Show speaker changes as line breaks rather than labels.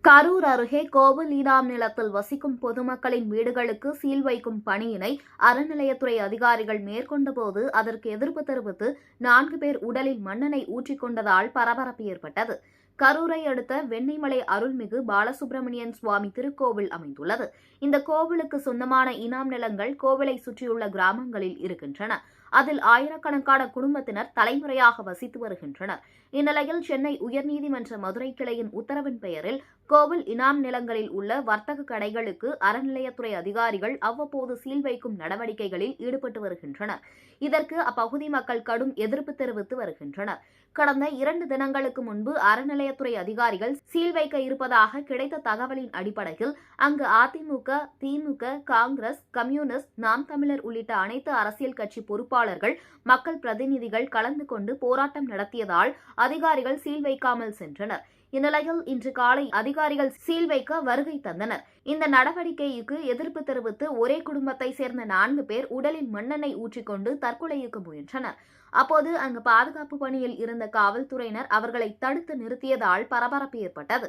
கரூர் அருகே கோவில் ஈடாம் நிலத்தில் வசிக்கும் பொதுமக்களின் வீடுகளுக்கு சீல் வைக்கும் பணியினை அறநிலையத்துறை அதிகாரிகள் மேற்கொண்டபோது அதற்கு எதிர்ப்பு தெரிவித்து 4 பேர் உடலில் மண்ணெண்ணெய் ஊற்றிக்கொண்டதால் பரபரப்பு ஏற்பட்டது. கரூரை அடுத்த வெண்ணெய்மலை அருள்மிகு பாலசுப்பிரமணியன் சுவாமி திருக்கோவில் அமைந்துள்ளது. இந்த கோவிலுக்கு சொந்தமான இனாம் நிலங்கள் கோவிலை சுற்றியுள்ள கிராமங்களில் இருக்கின்றன. அதில் ஆயிரக்கணக்கான குடும்பத்தினர் தலைமுறையாக வசித்து வருகின்றனர். இந்நிலையில் சென்னை உயர்நீதிமன்ற மதுரை கிளையின் உத்தரவின் பெயரில் கோவில் இனாம் நிலங்களில் உள்ள வர்த்தக கடைகளுக்கு அறநிலையத்துறை அதிகாரிகள் அவ்வப்போது சீல் வைக்கும் நடவடிக்கைகளில் ஈடுபட்டு வருகின்றனர். இதற்கு அப்பகுதி மக்கள் கடும் எதிர்ப்பு தெரிவித்து வருகின்றனர். கடந்த 2 தினங்களுக்கு முன்பு அறநிலையத்துறை அதிகாரிகள் சீல் வைக்க இருப்பதாக கிடைத்த தகவலின் அடிப்படையில் அங்கு அதிமுக, திமுக, காங்கிரஸ், கம்யூனிஸ்ட், நாம் தமிழர் உள்ளிட்ட அனைத்து அரசியல் கட்சி பொறுப்பாளர்கள், மக்கள் பிரதிநிதிகள் கலந்து கொண்டு போராட்டம் நடத்தியதால் அதிகாரிகள் சீல் வைக்காமல் சென்றனர். இந்நிலையில் இன்று காலை அதிகாரிகள் சீல் வைக்க வருகை தந்தனர். இந்த நடவடிக்கைக்கு எதிர்ப்பு தெரிவித்து ஒரே குடும்பத்தை சேர்ந்த 4 பேர் உடலில் மண்ணெண்ணெய் ஊற்றிக்கொண்டு தற்கொலைக்கு முயன்றனர். அப்போது அங்கு பாதுகாப்பு பணியில் இருந்த காவல்துறையினர் அவர்களை தடுத்து நிறுத்தியதால் பரபரப்பு ஏற்பட்டது.